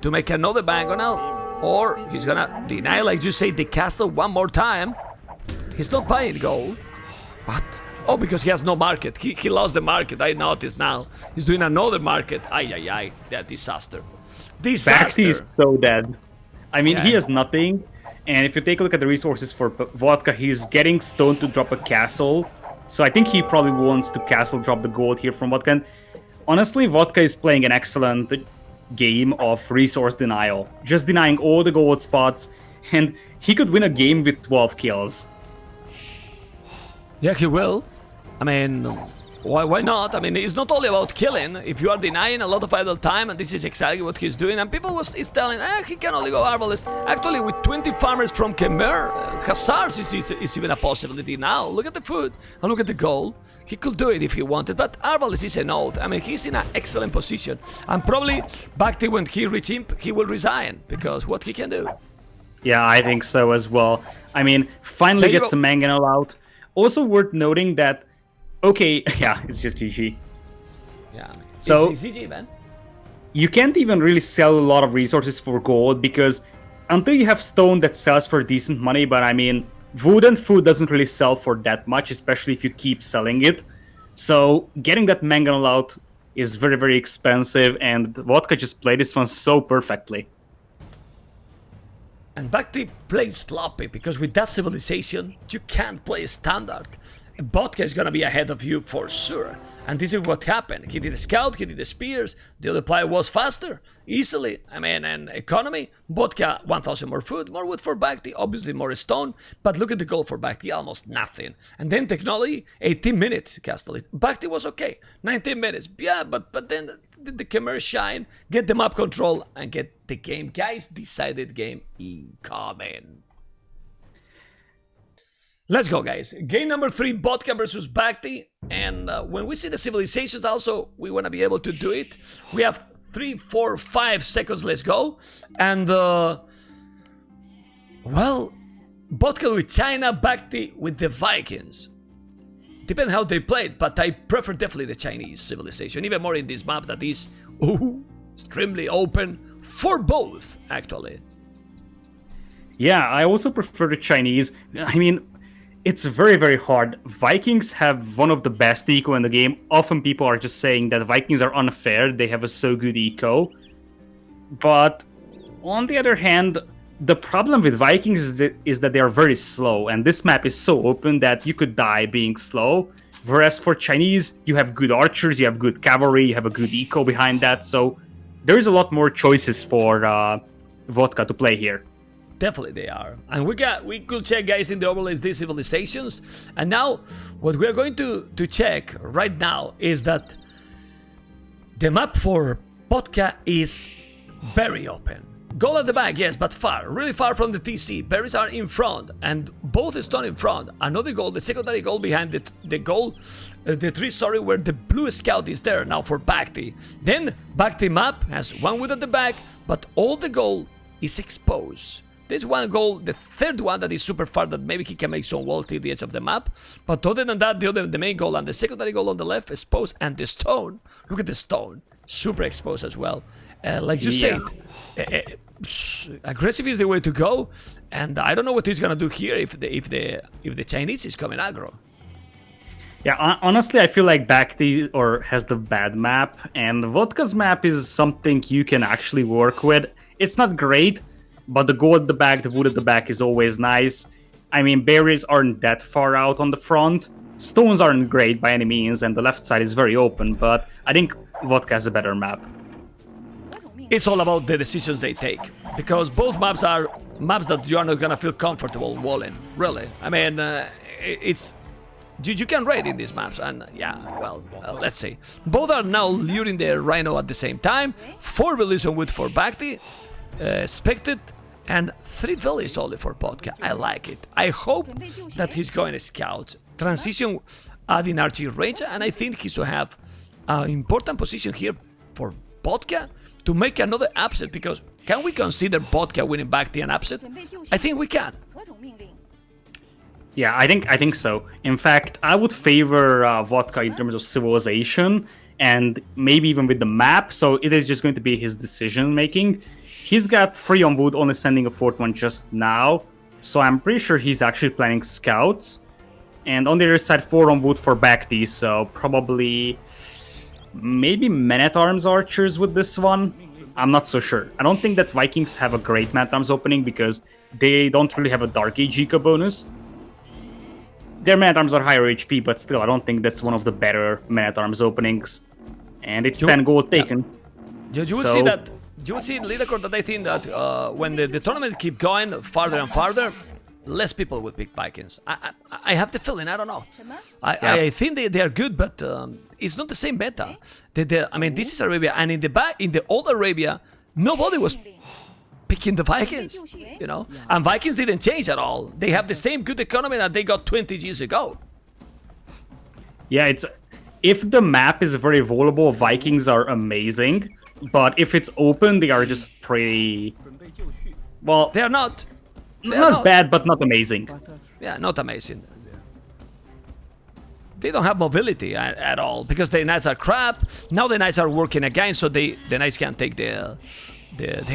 to make another mangonel, or he's gonna deny, like you say, the castle one more time. He's not buying gold. What? Oh, because he has no market. He lost the market. I noticed now. He's doing another market. Ay. That disaster. BacT is so dead. I mean, he has nothing. And if you take a look at the resources for Vodka, he's getting stone to drop a castle. So I think he probably wants to castle drop the gold here from Vodka. And honestly, Vodka is playing an excellent game of resource denial. Just denying all the gold spots. And he could win a game with 12 kills. Yeah, he will. I mean, why not? I mean, it's not only about killing. If you are denying a lot of idle time, and this is exactly what he's doing, and people is telling, he can only go Arbalest. Actually, with 20 farmers from Khmer, Hussars is even a possibility now. Look at the food, and look at the gold. He could do it if he wanted, but Arbalest is an oath. I mean, he's in an excellent position. And probably, BacT, when he reach Imp, he will resign, because what he can do. Yeah, I think so as well. I mean, finally get some mangonel out. Also worth noting that, okay, yeah, it's just GG. Yeah, so it's GG, man. You can't even really sell a lot of resources for gold, because until you have stone that sells for decent money, but I mean, wood and food doesn't really sell for that much, especially if you keep selling it. So getting that mangonel out is very, very expensive, and Vodka just played this one so perfectly. And BacT plays sloppy, because with that civilization, you can't play standard. Vodka is gonna be ahead of you for sure. And this is what happened. He did a scout, he did the spears, the other player was faster, easily. I mean, and economy, Vodka 1000 more food, more wood for BacT, obviously more stone, but look at the gold for BacT, almost nothing. And then technology, 18 minutes to castle it. BacT was okay, 19 minutes, yeah, but then the Khmer shine, get the map control, and get the game. Guys, decided game incoming. Let's go, guys. Game number 3, Vodka versus BacT. And when we see the civilizations also, we want to be able to do it. We have 3, 4, 5 seconds. Let's go. And, well, Vodka with China, BacT with the Vikings. Depends how they play it, but I prefer definitely the Chinese civilization. Even more in this map that is extremely open for both, actually. Yeah, I also prefer the Chinese. I mean, it's very, very hard. Vikings have one of the best eco in the game. Often people are just saying that Vikings are unfair. They have a so good eco. But on the other hand, the problem with Vikings is that they are very slow. And this map is so open that you could die being slow. Whereas for Chinese, you have good archers, you have good cavalry, you have a good eco behind that. So there's a lot more choices for Vodka to play here. Definitely they are. And we could check, guys, in the overlays these civilizations. And now what we are going to check right now is that the map for Vodka is very open. Goal at the back, yes, but far, really far from the TC. Berries are in front, and both stone in front. Another goal, the secondary goal behind the goal, the tree, sorry, where the blue scout is there now for BacT. Then BacT map has one wood at the back, but all the goal is exposed. There's one goal, the third one that is super far, that maybe he can make some wall till the edge of the map. But other than that, the main goal and the secondary goal on the left exposed, and the stone, look at the stone, super exposed as well. Like you said, aggressive is the way to go, and I don't know what he's gonna do here if the Chinese is coming aggro. Yeah, honestly, I feel like BacT has the bad map, and Vodka's map is something you can actually work with. It's not great, but the goal at the back, the wood at the back is always nice. I mean, berries aren't that far out on the front. Stones aren't great by any means, and the left side is very open, but I think Vodka has a better map. It's all about the decisions they take, because both maps are maps that you are not gonna feel comfortable walling. Really, I mean, it's you can raid in these maps, and yeah, well, let's see. Both are now luring the Rhino at the same time. 4 villages on wood for BacT, expected, and 3 villages only for Vodka. I like it. I hope that he's going to scout transition, adding archery range, and I think he should have an important position here for Vodka to make another upset, because can we consider Vodka winning BacT an upset? I think we can. Yeah, I think so. In fact, I would favor Vodka in terms of civilization, and maybe even with the map, so it is just going to be his decision making. He's got 3 on wood, only sending a 4th one just now, so I'm pretty sure he's actually planning scouts. And on the other side, 4 on wood for BacT, so probably maybe men-at-arms archers with this one. I'm not so sure. I don't think that Vikings have a great men-at-arms opening because they don't really have a Dark Age eco bonus. Their men-at-arms are higher HP, but still, I don't think that's one of the better men-at-arms openings. And it's 10 gold taken. You would see that. You would see in Leadercore that I think that when the tournament keep going farther and farther, less people would pick Vikings. I have the feeling, I don't know. I think they are good, but it's not the same meta. I mean, this is Arabia, and in the old Arabia, nobody was picking the Vikings, you know? And Vikings didn't change at all. They have the same good economy that they got 20 years ago. Yeah, if the map is very vulnerable, Vikings are amazing. But if it's open, they are just pretty... Well, they are not. Not bad, but not amazing. Yeah, not amazing. They don't have mobility at all, because the knights are crap. Now the knights are working again, so the knights can take the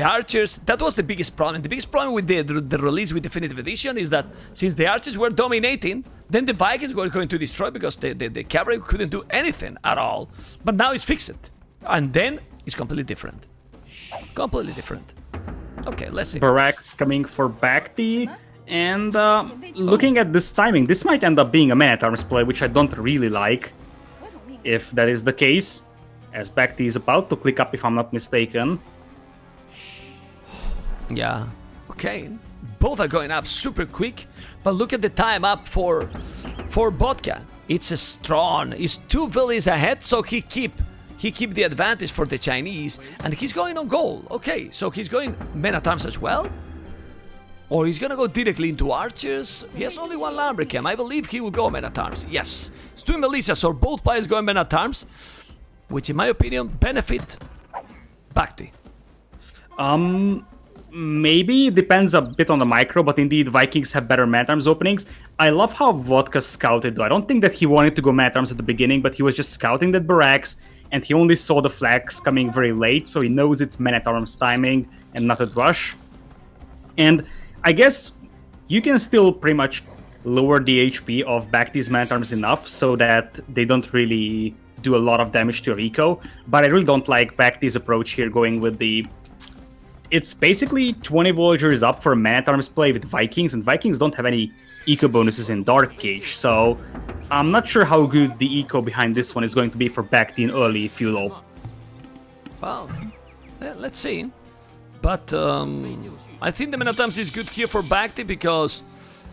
archers. That was the biggest problem. The biggest problem with the release with Definitive Edition is that since the archers were dominating, then the Vikings were going to destroy because the cavalry couldn't do anything at all. But now it's fixed. And then it's completely different. Completely different. Okay, let's see. Barracks coming for BacT, and looking at this timing, this might end up being a man-at-arms play, which I don't really like, if that is the case, as BacT is about to click up, if I'm not mistaken. Yeah, okay. Both are going up super quick, but look at the time up for Vodka. It's strong. It's 2 villages ahead, so he keep the advantage for the Chinese, and he's going on goal. Okay, so he's going men-at-arms as well? Or he's gonna go directly into archers? He has only 1 Lambricam. I believe he will go men-at-arms. Yes. It's 2 militias, so both players going men-at-arms, which in my opinion benefit BacT. Maybe it depends a bit on the micro, but indeed Vikings have better men-at-arms openings. I love how Vodka scouted though. I don't think that he wanted to go men-at-arms at the beginning, but he was just scouting that barracks, and he only saw the flags coming very late, so he knows it's men-at-arms timing and not a rush. And I guess you can still pretty much lower the HP of BacT's men-at-arms enough so that they don't really do a lot of damage to your eco, but I really don't like BacT's approach here, going with the... It's basically 20 villagers up for a man-at-arms play with Vikings, and Vikings don't have any eco bonuses in Dark Age, so I'm not sure how good the eco behind this one is going to be for BacT in early Fuel. Well, let's see. But I think the many times is good here for BacT because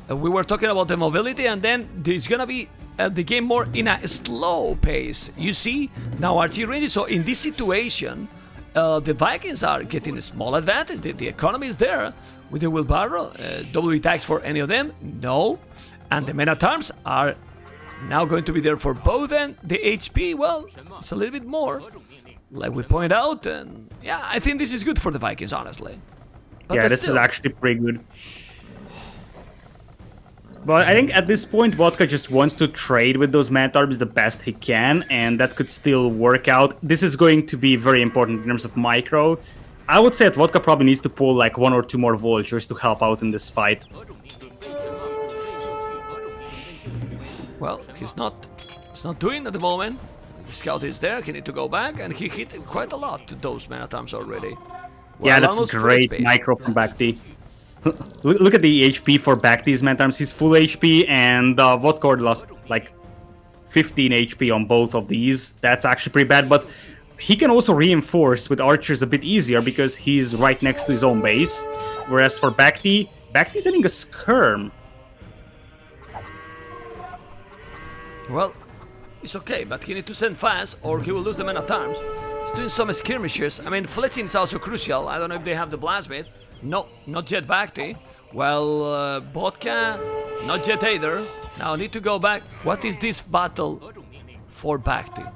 we were talking about the mobility, and then there's gonna be the game more in a slow pace. You see, now RT ranges, so in this situation, the Vikings are getting a small advantage. The economy is there with the wheelbarrow. W tags for any of them? No. And the men at arms are now going to be there for both, and the HP, well, it's a little bit more, like we pointed out, and yeah, I think this is good for the Vikings, honestly. But yeah, this is actually pretty good. But I think at this point, Vodka just wants to trade with those man-at-arms the best he can, and that could still work out. This is going to be very important in terms of micro. I would say that Vodka probably needs to pull like 1 or 2 more vultures to help out in this fight. Well, he's not doing at the moment. The scout is there, he need to go back, and he hit quite a lot to those man-at-arms already. Well, yeah, that's great micro from BacT. Look at the HP for BacT's man-at-arms. He's full HP, and Vodka lost like 15 HP on both of these. That's actually pretty bad, but he can also reinforce with archers a bit easier because he's right next to his own base. Whereas for BacT, BacT's hitting a skirm. Well, it's okay, but he needs to send fast or he will lose the man-at-arms. He's doing some skirmishes. I mean, fletching is also crucial. I don't know if they have the blasmith. No, not yet BacT. Well, Vodka, not yet either. Now I need to go back. What is this battle for BacT?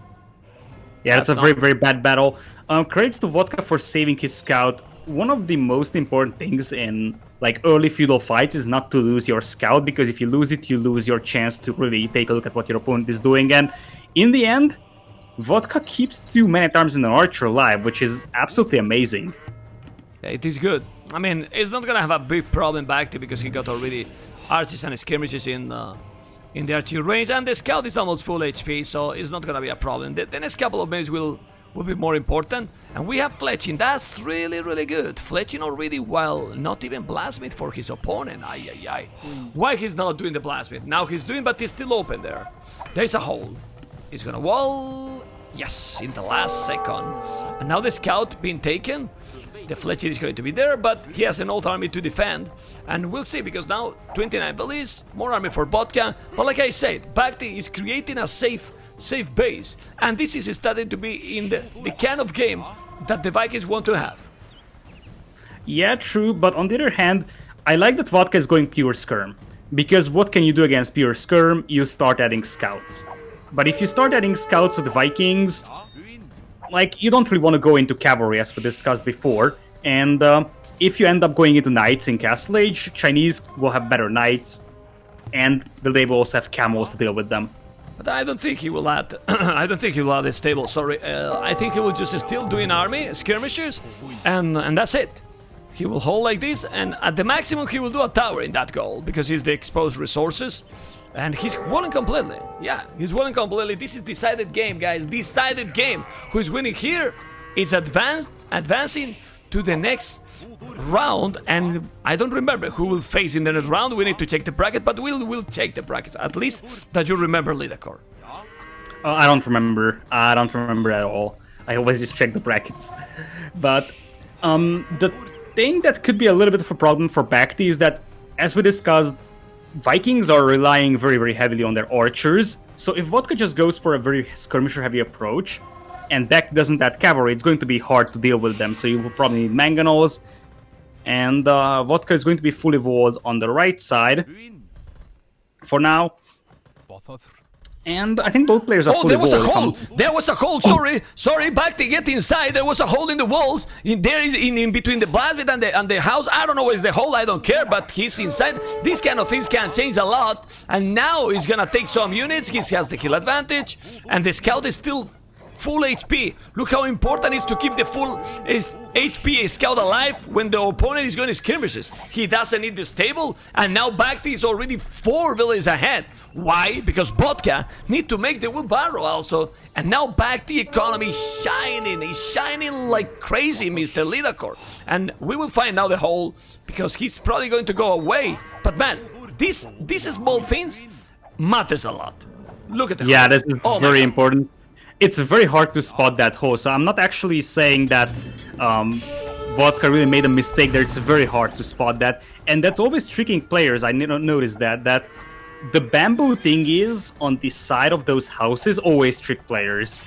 Yeah, that's a very, very bad battle. Credits to Vodka for saving his scout. One of the most important things in like early feudal fights is not to lose your scout, because if you lose it, you lose your chance to really take a look at what your opponent is doing. And in the end, Vodka keeps 2 men-at-arms and an archer alive, which is absolutely amazing. Yeah, it is good. I mean, it's not gonna have a big problem BacT because he got already archers and skirmishes in the archery range, and the scout is almost full HP, so it's not gonna be a problem. The next couple of minutes will be more important, and we have fletching. That's really, really good. Fletching already, while not even blasmith for his opponent. Ay, ay, ay. Why he's not doing the blasmith? Now he's doing, but he's still open there. There's a hole. He's gonna wall. Yes, in the last second. And now the scout being taken. The Fletcher is going to be there, but he has an old army to defend. And we'll see, because now 29 police, more army for Vodka. But like I said, BacT is creating a safe base. And this is starting to be in the kind of game that the Vikings want to have. Yeah, true, but on the other hand, I like that Vodka is going pure skirm. Because what can you do against pure skirm? You start adding scouts. But if you start adding scouts to the Vikings, like, you don't really want to go into cavalry, as we discussed before. And if you end up going into knights in Castle Age, Chinese will have better knights, and they will also have camels to deal with them. But I don't think he will add. I don't think he will add a stable. Sorry, I think he will just still do an army skirmishers, and that's it. He will hold like this, and at the maximum he will do a tower in that goal because he's the exposed resources. And he's walling completely. Yeah, he's walling completely. This is decided game, guys. Decided game. Who is winning here? It's advancing to the next round. And I don't remember who will face in the next round. We need to check the bracket, but we'll check the brackets. At least that you remember, Lidakor. I don't remember. I don't remember at all. I always just check the brackets. But the thing that could be a little bit of a problem for BacT is that, as we discussed, Vikings are relying very, very heavily on their archers, so if Vodka just goes for a very skirmisher-heavy approach, and BacT doesn't add cavalry, it's going to be hard to deal with them, so you will probably need mangonels, and Vodka is going to be fully walled on the right side, for now. And I think both players are fully walled. Oh, there was a hole! There was a hole, sorry! BacT, get inside, there was a hole in the walls, there is in between the blasmith and the house. I don't know where's the hole, I don't care, but he's inside. These kind of things can change a lot, and now he's gonna take some units, he has the kill advantage, and the scout is still full HP. Look how important it is to keep the full HP scout alive when the opponent is going to skirmishes. He doesn't need the stable, and now BacT is already 4 villages ahead. Why? Because Vodka need to make the wheelbarrow also, and now BacT economy is shining. He's shining like crazy, Mr. Lidakor. And we will find out the hole, because he's probably going to go away. But man, these small things matters a lot. Look at the hole. This is very important. It's very hard to spot that hole, so I'm not actually saying that Vodka really made a mistake there. It's very hard to spot that. And that's always tricking players. I noticed that the bamboo thing is on the side of those houses always trick players.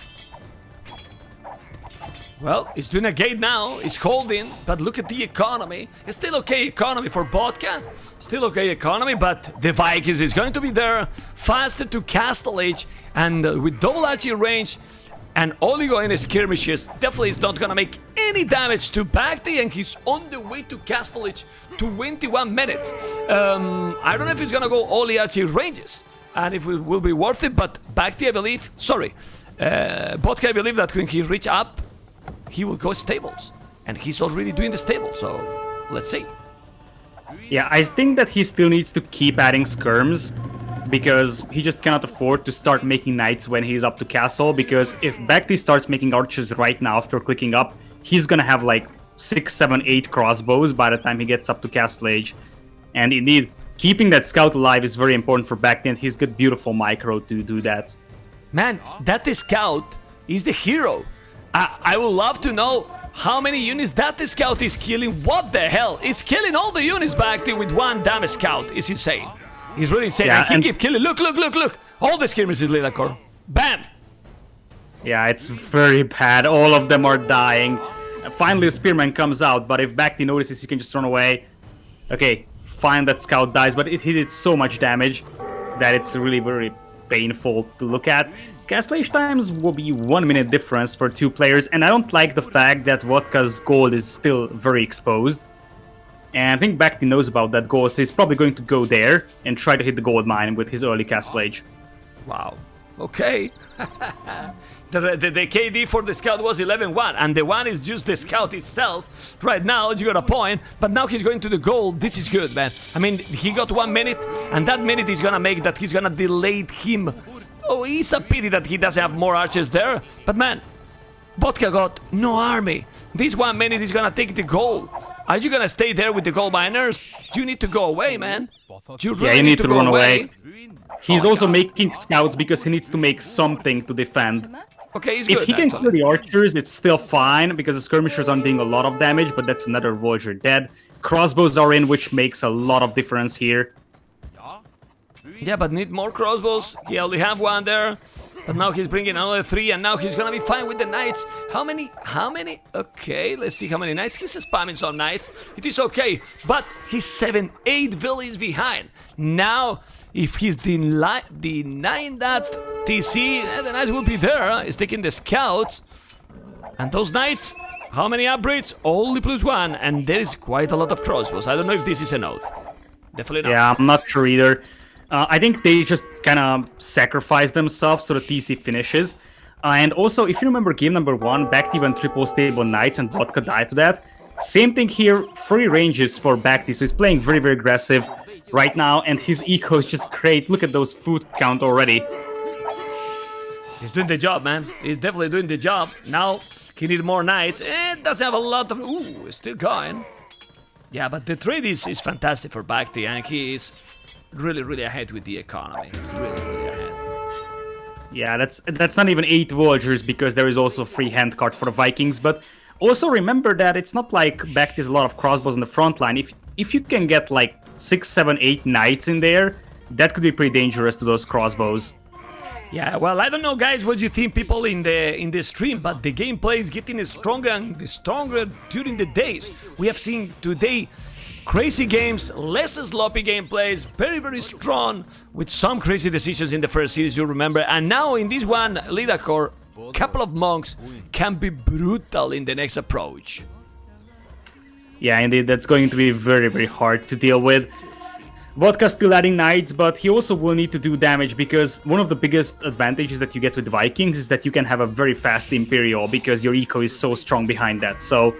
Well, he's doing a gate now, he's holding, but look at the economy. It's still okay economy for Vodka, still okay economy, but the Vikings is going to be there, faster to Castle Age, and with double archery range, and Oligo in his skirmishes, definitely is not gonna make any damage to BacT, and he's on the way to Castle Age, 21 minutes. I don't know if he's gonna go all the archery ranges, and if it will be worth it, but BacT, I believe, Vodka, I believe that when he reach up, he will go stables, and he's already doing the stable, so let's see. Yeah, I think that he still needs to keep adding skirms, because he just cannot afford to start making knights when he's up to castle, because if BacT starts making archers right now after clicking up, he's gonna have like 6, 7, 8 crossbows by the time he gets up to castle age. And indeed, keeping that scout alive is very important for BacT, and he's got beautiful micro to do that. Man, that scout is the hero. I would love to know how many units that scout is killing. What the hell? He's killing all the units BacT with one damn scout. It's insane. He's really insane. Yeah, and he keep killing. Look. All the skirmishes, Lidakor. Bam! Yeah, it's very bad. All of them are dying. Finally, a spearman comes out, but if BacT notices, he can just run away. Okay, fine, that scout dies, but it did so much damage that it's really very painful to look at. Castle Age times will be 1 minute difference for 2 players, and I don't like the fact that Vodka's gold is still very exposed. And I think BacT knows about that gold, so he's probably going to go there and try to hit the gold mine with his early Castle Age. Wow. Okay. the KD for the scout was 11-1, and the one is just the scout itself. Right now, you got a point, but now he's going to the gold. This is good, man. I mean, he got 1 minute, and that minute is gonna make that he's gonna delay him. Oh, it's a pity that he doesn't have more archers there, but man, Vodka got no army. This 1 minute is gonna take the gold. Are you gonna stay there with the gold miners? You need to go away, man. You really need to run away. He's also making scouts because he needs to make something to defend. Okay, he's good. If he can kill the archers, it's still fine, because the skirmishers aren't doing a lot of damage, but that's another voyager dead. Crossbows are in, which makes a lot of difference here. Yeah, but need more crossbows. He only have 1 there. But now he's bringing another 3, and now he's gonna be fine with the knights. How many? Okay, let's see how many knights. He's spamming some knights. It is okay, but he's 7-8 villages behind. Now, if he's denying that TC, the knights will be there. He's taking the scouts. And those knights, how many upgrades? Only +1, and there is quite a lot of crossbows. I don't know if this is an oath. Definitely not. Yeah, I'm not sure either. I think they just kind of sacrifice themselves so the TC finishes. And also, if you remember game number 1, BacT went triple stable knights and Vodka died to that. Same thing here, 3 ranges for BacT, so he's playing very, very aggressive right now, and his eco is just great. Look at those food count already. He's doing the job, man. He's definitely doing the job. Now, he needs more knights. It doesn't have a lot of... Ooh, it's still going. Yeah, but the trade is fantastic for BacT, and he is really ahead with the economy. Really ahead. Yeah, that's not even 8 villagers, because there is also a free hand card for the Vikings, but also remember that it's not like BacT is a lot of crossbows in the front line. If you can get like 6, 7, 8 knights in there, that could be pretty dangerous to those crossbows. Yeah, well, I don't know, guys, what you think, people in the stream, but the gameplay is getting stronger and stronger during the days. We have seen today crazy games, less sloppy gameplays, very strong, with some crazy decisions in the first series, you remember. And now in this one, Lidakor, couple of monks can be brutal in the next approach. Yeah, indeed, that's going to be very hard to deal with. Vodka's still adding knights, but he also will need to do damage, because one of the biggest advantages that you get with Vikings is that you can have a very fast Imperial, because your eco is so strong behind that. So,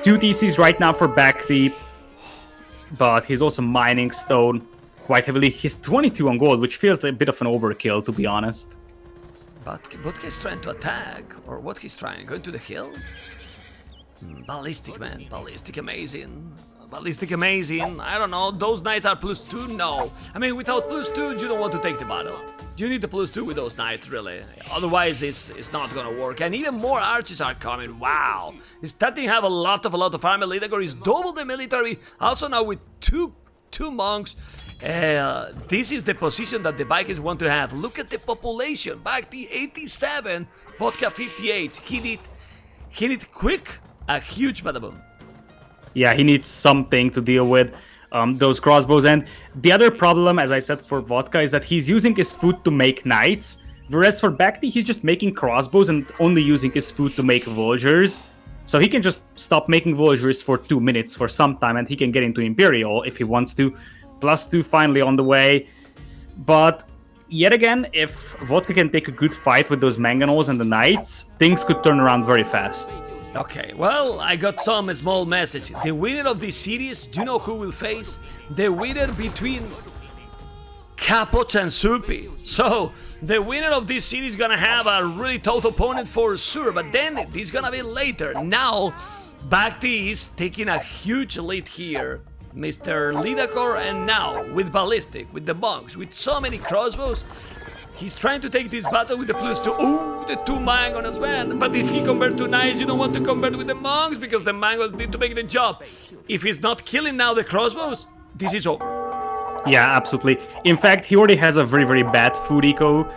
2 TCs right now for BacT, but he's also mining stone quite heavily. He's 22 on gold, which feels like a bit of an overkill, to be honest. But Vodka is trying to attack, or what he's trying, going to the hill? Ballistic, man, ballistic amazing. Ballistic amazing, I don't know, those knights are +2, no. I mean, without +2, you don't want to take the battle. You need the +2 with those knights, really. Otherwise, it's not gonna work. And even more archers are coming. Wow. He's starting to have a lot of armor. Lidagor is double the military. Also now with two monks. This is the position that the Vikings want to have. Look at the population. BacT 87, Vodka 58. He need quick a huge badaboom. Yeah, he needs something to deal with. Those crossbows. And the other problem, as I said, for Vodka is that he's using his food to make knights, whereas for BacT, he's just making crossbows and only using his food to make villagers. So he can just stop making villagers for 2 minutes for some time, and he can get into Imperial if he wants to. +2 finally on the way. But yet again, if Vodka can take a good fight with those Mangonels and the knights, things could turn around very fast. Okay, well, I got some small message. The winner of this series, do you know who will face? The winner between Capot and Supi. So, the winner of this series is gonna have a really tough opponent for sure, but then this is gonna be later. Now, BacT is taking a huge lead here. Mr. Lidakor, and now, with Ballistic, with the monks, with so many crossbows, he's trying to take this battle with the +2. Ooh, the 2 Mangonels, man. But if he convert to knights, you don't want to convert with the monks because the Mangonels need to make the job. If he's not killing now the crossbows, this is over. Yeah, absolutely. In fact, he already has a very, very bad food eco.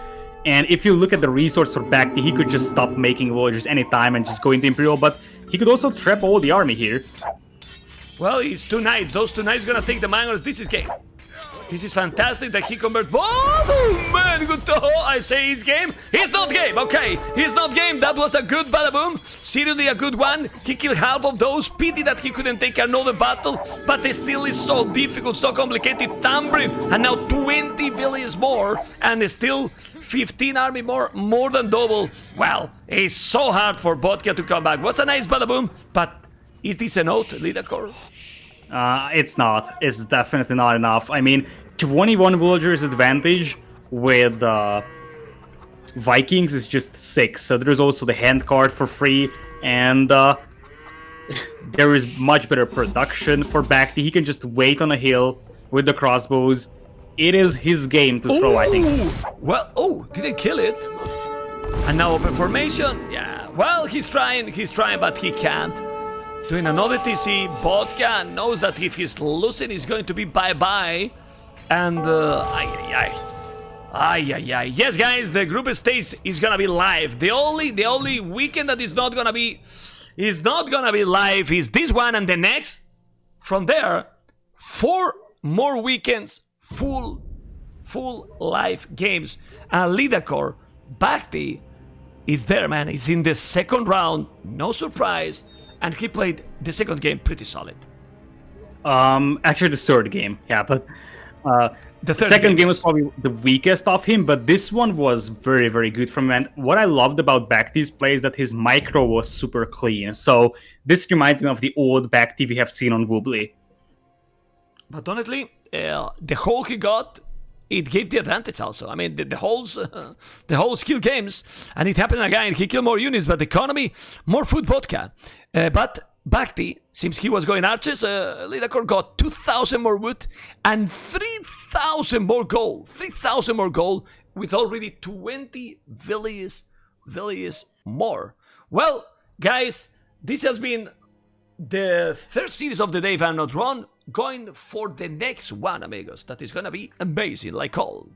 And if you look at the resource for BacT, he could just stop making villagers anytime and just go into Imperial. But he could also trap all the army here. Well, he's 2 knights. Those 2 knights gonna take the Mangonels. This is game. This is fantastic that he converts. Oh man, good. I say he's game. He's not game. Okay, he's not game. That was a good badaboom. Seriously, a good one. He killed half of those. Pity that he couldn't take another battle, but it still is so difficult, so complicated. Tambrin, and now 20 villages more, and still 15 army more than double. Well, it's so hard for Vodka to come back. Was a nice badaboom, but is this a note, Lidakor? It's not. It's definitely not enough. I mean, 21 villagers advantage with Vikings is just 6. So there's also the hand card for free, and there is much better production for BacT. He can just wait on a hill with the crossbows. It is his game to throw, I think. Well, didn't kill it. And now open formation. Yeah, well, he's trying, but he can't. Doing another TC, Vodka knows that if he's losing, he's going to be bye-bye. And, yes, guys, the group stage is gonna be live. The only weekend that is not gonna be live is this one and the next. From there, 4 more weekends, full live games. And Lidakor, BacT is there, man. He's in the second round, no surprise. And he played the second game pretty solid. Actually the third game, yeah, but the second game was probably the weakest of him, but this one was very, very good from him. And what I loved about BacT's play is that his micro was super clean. So this reminds me of the old BacT we have seen on voobly. But honestly, the hole he got, it gave the advantage also. I mean, the whole skill games, and it happened again. He killed more units, but the economy, more food Vodka. But BacT, since he was going archers, Lidakor got 2,000 more wood and 3,000 more gold. 3,000 more gold with already 20 villages more. Well, guys, this has been the third series of the day, if I'm not wrong. Going for the next one, amigos. That is gonna be amazing, like all.